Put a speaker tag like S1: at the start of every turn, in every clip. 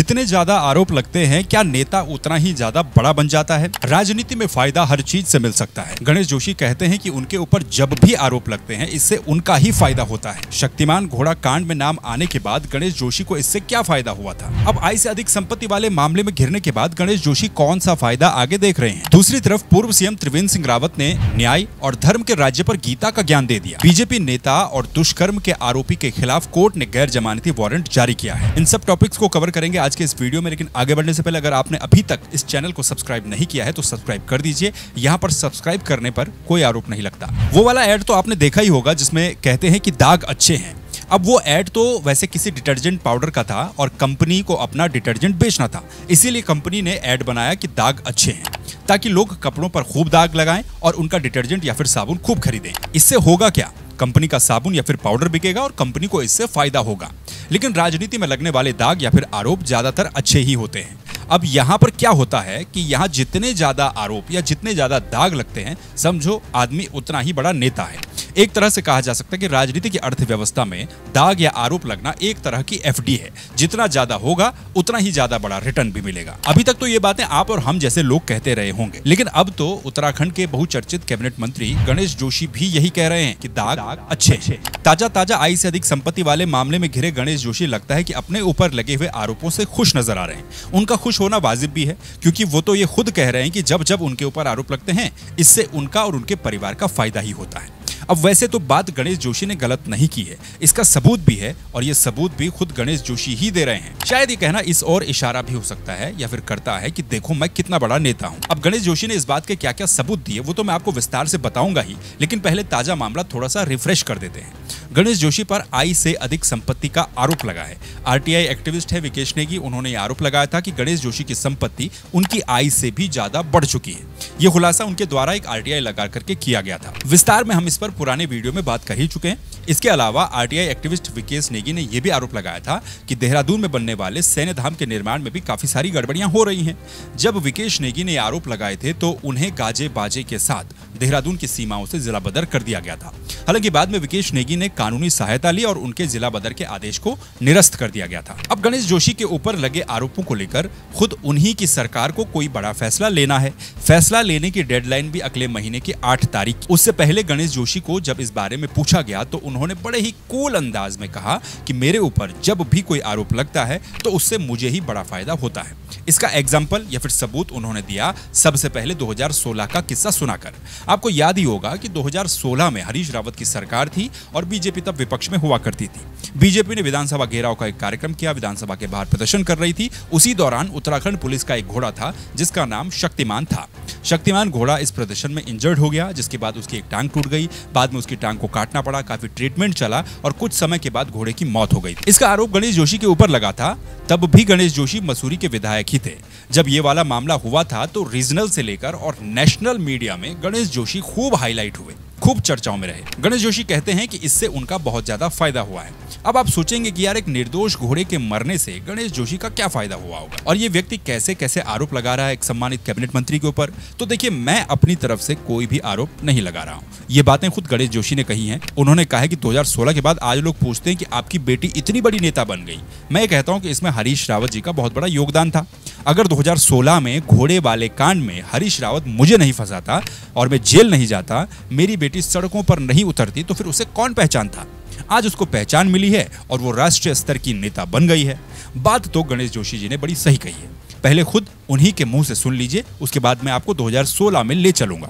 S1: जितने ज्यादा आरोप लगते हैं, क्या नेता उतना ही ज्यादा बड़ा बन जाता है? राजनीति में फायदा हर चीज से मिल सकता है। गणेश जोशी कहते हैं कि उनके ऊपर जब भी आरोप लगते हैं, इससे उनका ही फायदा होता है। शक्तिमान घोड़ा कांड में नाम आने के बाद गणेश जोशी को इससे क्या फायदा हुआ था? अब आय से अधिक संपत्ति वाले मामले में घिरने के बाद गणेश जोशी कौन सा फायदा आगे देख रहे हैं? दूसरी तरफ पूर्व सीएम त्रिवेंद्र सिंह रावत ने न्याय और धर्म के राज्य पर गीता का ज्ञान दे दिया। बीजेपी नेता और दुष्कर्म के आरोपी के खिलाफ कोर्ट ने गैर जमानती वारंट जारी किया है। इन सब टॉपिक्स को कवर करेंगे आज के इस वीडियो में, लेकिन आगे बढ़ने से पहले अगर आपने अभी तक इस चैनल को सब्सक्राइब नहीं किया है तो सब्सक्राइब कर दीजिए। यहाँ पर सब्सक्राइब करने पर कोई आरोप नहीं लगता। वो वाला ऐड तो आपने देखा ही होगा जिसमें कहते हैं कि दाग अच्छे हैं। अब वो ऐड तो वैसे किसी डिटर्जेंट पाउडर का था और कंपनी को अपना डिटर्जेंट बेचना था, इसीलिए कंपनी ने ऐड बनाया कि दाग अच्छे हैं, ताकि लोग कपड़ों पर खूब दाग लगाएं और उनका डिटर्जेंट या फिर साबुन खूब खरीदें। इससे होगा क्या? कंपनी का साबुन या फिर पाउडर बिकेगा और कंपनी को इससे फायदा होगा। लेकिन राजनीति में लगने वाले दाग या फिर आरोप ज्यादातर अच्छे ही होते हैं। अब यहाँ पर क्या होता है कि यहाँ जितने ज्यादा आरोप या जितने ज्यादा दाग लगते हैं, समझो आदमी उतना ही बड़ा नेता है। एक तरह से कहा जा सकता है कि राजनीति की अर्थव्यवस्था में दाग या आरोप लगना एक तरह की एफडी है। जितना ज्यादा होगा उतना ही ज्यादा बड़ा रिटर्न भी मिलेगा। अभी तक तो ये बातें आप और हम जैसे लोग कहते रहे होंगे, लेकिन अब तो उत्तराखंड के बहुचर्चित कैबिनेट मंत्री गणेश जोशी भी यही कह रहे हैं कि दाग अच्छे हैं। ताजा आय से अधिक संपत्ति वाले मामले में घिरे गणेश जोशी लगता है कि अपने ऊपर लगे हुए आरोपों से खुश नजर आ रहे हैं। उनका खुश होना वाजिब भी है, क्योंकि वो तो ये खुद कह रहे हैं कि जब जब उनके ऊपर आरोप लगते हैं, इससे उनका और उनके परिवार का फायदा ही होता है। अब वैसे तो बात गणेश जोशी ने गलत नहीं की है, इसका सबूत भी है और ये सबूत भी खुद गणेश जोशी ही दे रहे हैं। शायद ये कहना इस और इशारा भी हो सकता है या फिर करता है कि देखो मैं कितना बड़ा नेता हूँ। अब गणेश जोशी ने इस बात के क्या क्या सबूत दिए वो तो मैं आपको विस्तार से बताऊंगा ही, लेकिन पहले ताजा मामला थोड़ा सा रिफ्रेश कर देते हैं। गणेश जोशी पर आय से अधिक संपत्ति का आरोप लगा है। आरटीआई एक्टिविस्ट है विकेश नेगी, उन्होंने आरोप लगाया था कि गणेश जोशी की संपत्ति उनकी आय से भी ज्यादा बढ़ चुकी है। ये खुलासा उनके द्वारा एक आरटीआई लगा करके किया गया था। विस्तार में हम इस पर पुराने वीडियो में बात कर ही चुके हैं। इसके अलावा आरटीआई एक्टिविस्ट विकेश नेगी ने यह भी आरोप लगाया था कि देहरादून में बनने वाले सैन्य धाम के निर्माण में भी काफी सारी गड़बड़ियां हो रही हैं। जब विकेश नेगी ने आरोप लगाए थे तो उन्हें गाजे बाजे के साथ देहरादून की सीमाओं से जिला बदर कर दिया गया था। हालांकि बाद में विकेश नेगी ने कानूनी सहायता ली और उनके जिला बदर के आदेश को निरस्त कर दिया गया था। अब गणेश जोशी के ऊपर लगे आरोपों को लेकर खुद उन्हीं की सरकार को कोई बड़ा फैसला लेना है। फैसला लेने की डेडलाइन भी अगले महीने की 8 तारीख। उससे पहले गणेश जोशी को जब इस बारे में पूछा गया तो उन्होंने बड़े ही कूल अंदाज में कहा कि मेरे ऊपर जब भी कोई आरोप लगता है तो उससे मुझे ही बड़ा फायदा होता है। इसका एग्जाम्पल या फिर सबूत उन्होंने दिया सबसे पहले 2016 का किस्सा सुनाकर। आपको याद ही होगा कि 2016 में हरीश रावत की सरकार थी और बीजेपी तब विपक्ष में हुआ करती थी। बीजेपी ने विधानसभा घेराव का एक कार्यक्रम किया, विधानसभा के बाहर प्रदर्शन कर रही थी। उसी दौरान उत्तराखंड पुलिस का एक घोड़ा था जिसका नाम शक्तिमान था। शक्तिमान घोड़ा इस प्रदर्शन में इंजर्ड हो गया, जिसके बाद उसकी एक टांग टूट गई। बाद में उसकी टांग को काटना पड़ा, काफी ट्रीटमेंट चला और कुछ समय के बाद घोड़े की मौत हो गई। इसका आरोप गणेश जोशी के ऊपर लगा था। तब भी गणेश जोशी मसूरी के विधायक ही थे। जब ये वाला मामला हुआ था तो रीजनल से लेकर और नेशनल मीडिया में गणेश जोशी खूब हाईलाइट हुए, खूब चर्चाओं में रहे। गणेश जोशी कहते हैं कि इससे उनका बहुत ज्यादा फायदा हुआ है। अब आप सोचेंगे कि यार एक निर्दोष घोड़े के मरने से गणेश जोशी का क्या फायदा हुआ होगा और ये व्यक्ति कैसे कैसे आरोप लगा रहा है एक सम्मानित कैबिनेट मंत्री के ऊपर। तो देखिए, मैं अपनी तरफ से कोई भी आरोप नहीं लगा रहा हूँ। ये बातें खुद गणेश जोशी ने कही हैं। उन्होंने कहा है कि 2016 के बाद आज लोग पूछते हैं कि आपकी बेटी इतनी बड़ी नेता बन गई। मैं कहता हूँ कि इसमें हरीश रावत जी का बहुत बड़ा योगदान था। अगर 2016 में घोड़े वाले कांड में हरीश रावत मुझे नहीं फंसाता और मैं जेल नहीं जाता, मेरी बेटी सड़कों पर नहीं उतरती, तो फिर उसे कौन पहचानता? आज उसको पहचान मिली है और वो राष्ट्रीय स्तर की नेता बन गई है। बात तो गणेश जोशी जी ने बड़ी सही कही है। पहले खुद उन्हीं के मुंह से सुन लीजिए, उसके बाद मैं आपको 2016 में ले चलूंगा।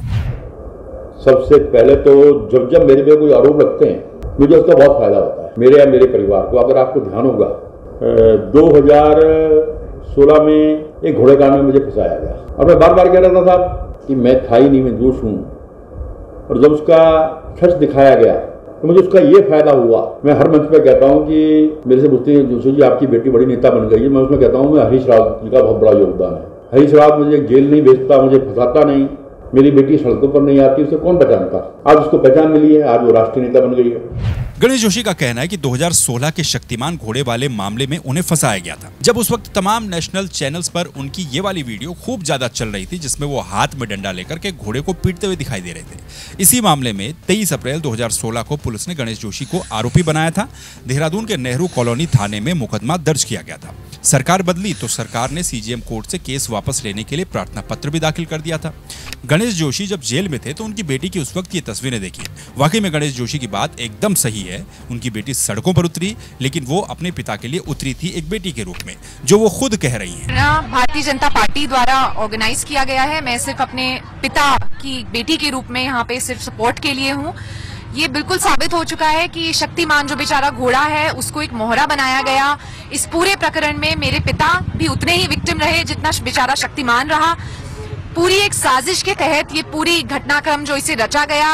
S2: सबसे पहले तो जब मेरे पे कोई आरोप लगते हैं मुझे उसका बहुत फायदा होता है, मेरे या मेरे परिवार को। अगर आपको ध्यान होगा 2016 में एक घोड़े कांड में मुझे फंसाया गया और मैं बार बार कह रहा था साहब कि मैं था ही नहीं, मैं दोष हूँ। और जब उसका सच दिखाया गया तो मुझे उसका ये फायदा हुआ। मैं हर मंच पे कहता हूँ कि मेरे से पूछते हैं जोशी जी आपकी बेटी बड़ी नेता बन गई है, मैं उसमें कहता हूँ मैं हरीश रावत जी का बहुत बड़ा योगदान है। हरीश रावत मुझे जेल नहीं भेजता, मुझे फंसाता नहीं, मेरी बेटी सड़कों पर नहीं आती, उसे कौन पहचानता? आज उसको पहचान मिली है, आज वो राष्ट्रीय नेता बन गई है।
S1: गणेश जोशी का कहना है कि 2016 के शक्तिमान घोड़े वाले मामले में उन्हें फंसाया गया था। जब उस वक्त तमाम नेशनल चैनल्स पर उनकी ये वाली वीडियो खूब ज्यादा चल रही थी जिसमें वो हाथ में डंडा लेकर के घोड़े को पीटते हुए दिखाई दे रहे थे। इसी मामले में 23 अप्रैल 2016 को पुलिस ने गणेश जोशी को आरोपी बनाया था। देहरादून के नेहरू कॉलोनी थाने में मुकदमा दर्ज किया गया था। सरकार बदली तो सरकार ने सीजेएम कोर्ट से केस वापस लेने के लिए प्रार्थना पत्र भी दाखिल कर दिया था। गणेश जोशी जब जेल में थे तो उनकी बेटी की उस वक्त ये तस्वीरें देखी। वाकई में गणेश जोशी की बात एकदम सही है। उनकी बेटी सड़कों पर उतरी, लेकिन वो अपने पिता के लिए उतरी थी एक बेटी के रूप में, जो वो खुद कह रही हैं।
S3: भारतीय जनता पार्टी द्वारा ऑर्गेनाइज किया गया है। मैं सिर्फ अपने पिता की बेटी के रूप में यहाँ पे सिर्फ सपोर्ट के लिए हूँ। ये बिल्कुल साबित हो चुका है कि शक्तिमान जो बेचारा घोड़ा है उसको एक मोहरा बनाया गया। इस पूरे प्रकरण में मेरे पिता भी उतने ही विक्टिम रहे जितना बेचारा शक्तिमान रहा। पूरी एक साजिश के तहत ये पूरी घटनाक्रम जो इसे रचा गया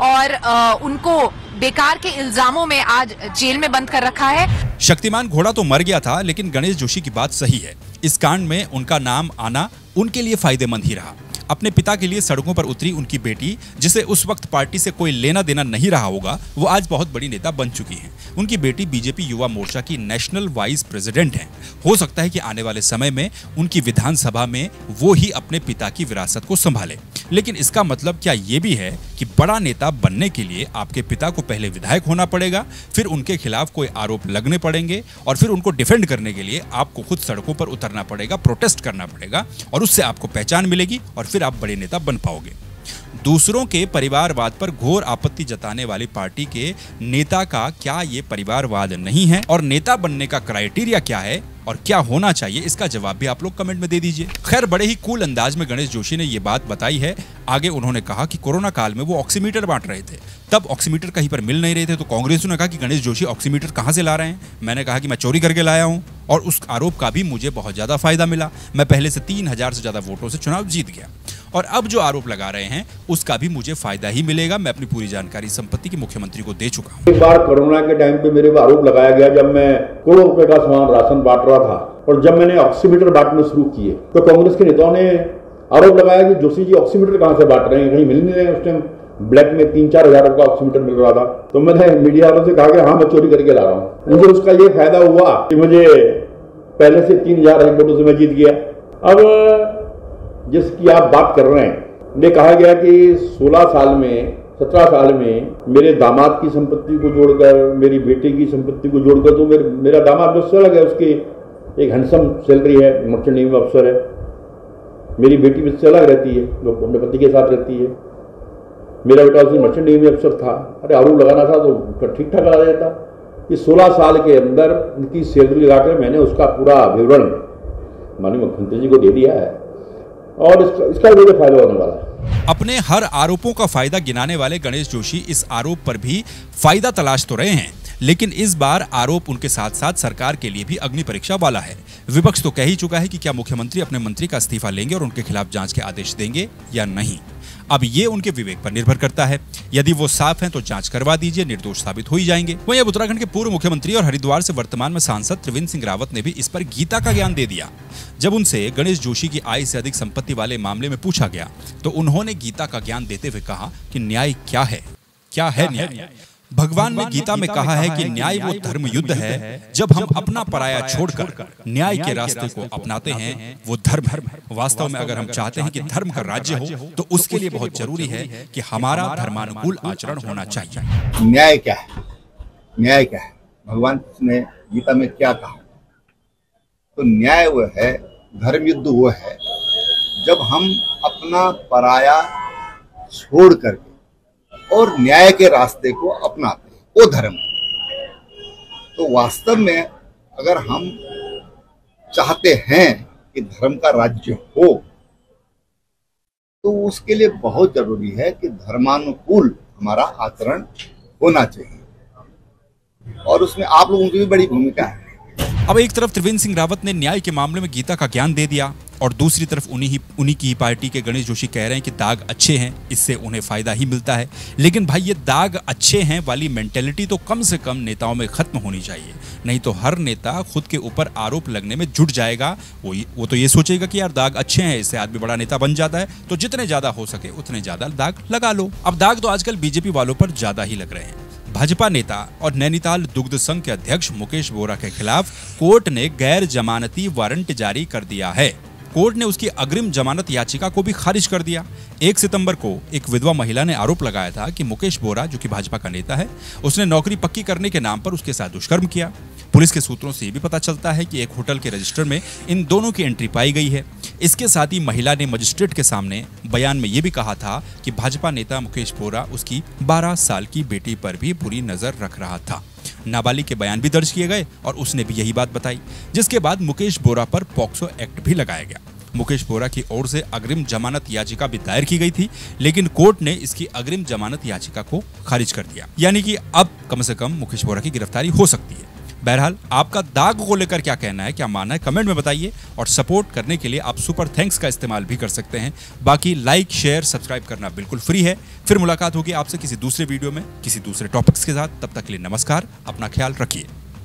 S3: और उनको बेकार के इल्जामों में आज जेल में बंद कर रखा है।
S1: शक्तिमान घोड़ा तो मर गया था, लेकिन गणेश जोशी की बात सही है। इस कांड में उनका नाम आना उनके लिए फायदेमंद ही रहा। अपने पिता के लिए सड़कों पर उतरी उनकी बेटी, जिसे उस वक्त पार्टी से कोई लेना देना नहीं रहा होगा, वो आज बहुत बड़ी नेता बन चुकी हैं। उनकी बेटी बीजेपी युवा मोर्चा की नेशनल वाइस प्रेसिडेंट हैं। हो सकता है कि आने वाले समय में उनकी विधानसभा में वो ही अपने पिता की विरासत को संभाले। लेकिन इसका मतलब क्या ये भी है कि बड़ा नेता बनने के लिए आपके पिता को पहले विधायक होना पड़ेगा, फिर उनके खिलाफ कोई आरोप लगने पड़ेंगे और फिर उनको डिफेंड करने के लिए आपको खुद सड़कों पर उतरना पड़ेगा, प्रोटेस्ट करना पड़ेगा और उससे आपको पहचान मिलेगी और फिर आप बड़े नेता बन पाओगे। दूसरों के परिवारवाद पर घोर आपत्ति जताने वाली पार्टी के नेता का क्या ये परिवारवाद नहीं है? और नेता बनने का क्राइटेरिया क्या है और क्या होना चाहिए, इसका जवाब भी आप लोग कमेंट में दे दीजिए। खैर, बड़े ही कूल अंदाज में गणेश जोशी ने ये बात बताई है। आगे उन्होंने कहा कि कोरोना काल में वो ऑक्सीमीटर बांट रहे थे, तब ऑक्सीमीटर कहीं पर मिल नहीं रहे थे, तो कांग्रेस ने कहा कि गणेश जोशी ऑक्सीमीटर कहां से ला रहे हैं। मैंने कहा कि मैं चोरी करके लाया हूं और उस आरोप का भी मुझे बहुत ज्यादा फायदा मिला। मैं पहले से 3000 से ज्यादा वोटों से चुनाव जीत गया और अब जो आरोप लगा रहे हैं उसका भी मुझे फायदा ही मिलेगा। मैं अपनी पूरी जानकारी संपत्ति के मुख्यमंत्री को दे चुका हूँ।
S2: एक बार कोरोना के टाइम पे मेरे को आरोप लगाया गया जब मैं करोड़ों रुपए का सामान राशन बांट रहा था और जब मैंने ऑक्सीमीटर बांटने शुरू किए तो कांग्रेस के नेताओं ने आरोप लगाया कि जोशी जी ऑक्सीमीटर कहां से बांट रहे हैं, कहीं मिल नहीं रहे। उस टाइम ब्लैक में 3-4 हजार रुपए का ऑक्सीमीटर मिल रहा था। तो मैंने मीडिया वालों से कहा कि हाँ, मैं चोरी करके ला रहा हूँ। मुझे उसका ये फायदा हुआ कि मुझे पहले से 3000 वोटों से मैं जीत गया। अब जिसकी आप बात कर रहे हैं, ने कहा गया कि 17 साल में मेरे दामाद की संपत्ति को जोड़कर, मेरी बेटे की संपत्ति को जोड़कर, तो मेरा दामाद मुझसे अलग है, उसकी एक हैंडसम सैलरी है, मर्चेंट नेवी में अफसर है। मेरी बेटी मुझसे अलग रहती है, जो अपने पति के साथ रहती है। मेरा बेटा उसी मर्चेंट नेवी में अफसर था। अरे आरोप लगाना था तो ठीक ठाक लगा देता कि 16 साल के अंदर उनकी सैलरी लगाकर मैंने उसका पूरा विवरण माननीय मुख्यमंत्री जी को दे दिया है और इसका मुझे फायदा होने वाला है।
S1: अपने हर आरोपों का फायदा गिनाने वाले गणेश जोशी इस आरोप पर भी फायदा तलाश तो रहे हैं, लेकिन इस बार आरोप उनके साथ साथ सरकार के लिए भी अग्नि परीक्षा वाला है। विपक्ष तो कह ही चुका है कि क्या मुख्यमंत्री अपने मंत्री का इस्तीफा लेंगे और उनके खिलाफ जांच के आदेश देंगे या नहीं। अब ये उनके विवेक पर निर्भर करता है। यदि वो साफ हैं तो जांच करवा दीजिए, निर्दोष साबित हो ही जाएंगे। वहीं अब उत्तराखंड के पूर्व मुख्यमंत्री और हरिद्वार से वर्तमान में सांसद त्रिवेंद्र सिंह रावत ने भी इस पर गीता का ज्ञान दे दिया। जब उनसे गणेश जोशी की आय से अधिक संपत्ति वाले मामले में पूछा गया तो उन्होंने गीता का ज्ञान देते हुए कहा कि न्याय क्या है, क्या है न्याय। भगवान ने गीता में कहा है कि न्याय वो धर्म युद्ध है जब हम अपना पराया छोड़कर न्याय के रास्ते को अपनाते हैं, वो धर्म है। वास्तव में अगर हम चाहते हैं कि धर्म का राज्य हो तो उसके लिए बहुत जरूरी है कि हमारा धर्मानुकूल आचरण होना चाहिए।
S4: न्याय क्या है? न्याय क्या है? भगवान ने गीता में क्या कहा? तो न्याय वो है, धर्म युद्ध वो है जब हम अपना पराया छोड़ करके और न्याय के रास्ते को अपनाते हैं, वो धर्म है। तो वास्तव में अगर हम चाहते हैं कि धर्म का राज्य हो तो उसके लिए बहुत जरूरी है कि धर्मानुकूल हमारा आचरण होना चाहिए और उसमें आप लोगों की भी बड़ी भूमिका है।
S1: अब एक तरफ त्रिवेंद्र सिंह रावत ने न्याय के मामले में गीता का ज्ञान दे दिया और दूसरी तरफ उन्हीं की ही पार्टी के गणेश जोशी कह रहे हैं कि दाग अच्छे हैं, इससे उन्हें फायदा ही मिलता है। लेकिन भाई, ये दाग अच्छे हैं वाली मेंटेलिटी तो कम से कम नेताओं में खत्म होनी चाहिए, नहीं तो हर नेता खुद के ऊपर आरोप लगने में जुट जाएगा। वो तो ये सोचेगा कि यार दाग अच्छे हैं, इससे आदमी बड़ा नेता बन जाता है, तो जितने ज्यादा हो सके उतने ज्यादा दाग लगा लो। अब दाग तो आजकल बीजेपी वालों पर ज्यादा ही लग रहे हैं। भाजपा नेता और नैनीताल दुग्ध संघ के अध्यक्ष मुकेश बोरा के खिलाफ कोर्ट ने गैर जमानती वारंट जारी कर दिया है। कोर्ट ने उसकी अग्रिम जमानत याचिका को भी खारिज कर दिया। 1 सितंबर को एक विधवा महिला ने आरोप लगाया था कि मुकेश बोरा, जो कि भाजपा का नेता है, उसने नौकरी पक्की करने के नाम पर उसके साथ दुष्कर्म किया। पुलिस के सूत्रों से भी पता चलता है कि एक होटल के रजिस्टर में इन दोनों की एंट्री पाई गई है। इसके साथ ही महिला ने मजिस्ट्रेट के सामने बयान में यह भी कहा था कि भाजपा नेता मुकेश बोरा उसकी 12 साल की बेटी पर भी बुरी नजर रख रहा था। नाबालिग के बयान भी दर्ज किए गए और उसने भी यही बात बताई, जिसके बाद मुकेश बोरा पर पॉक्सो एक्ट भी लगाया गया। मुकेश बोरा की ओर से अग्रिम जमानत याचिका भी दायर की गई थी, लेकिन कोर्ट ने इसकी अग्रिम जमानत याचिका को खारिज कर दिया। यानी कि अब कम से कम मुकेश बोरा की गिरफ्तारी हो सकती है। बहरहाल आपका दाग को लेकर क्या कहना है, क्या मानना है, कमेंट में बताइए। और सपोर्ट करने के लिए आप सुपर थैंक्स का इस्तेमाल भी कर सकते हैं। बाकी लाइक, शेयर, सब्सक्राइब करना बिल्कुल फ्री है। फिर मुलाकात होगी आपसे किसी दूसरे वीडियो में किसी दूसरे टॉपिक्स के साथ। तब तक के लिए नमस्कार, अपना ख्याल रखिए।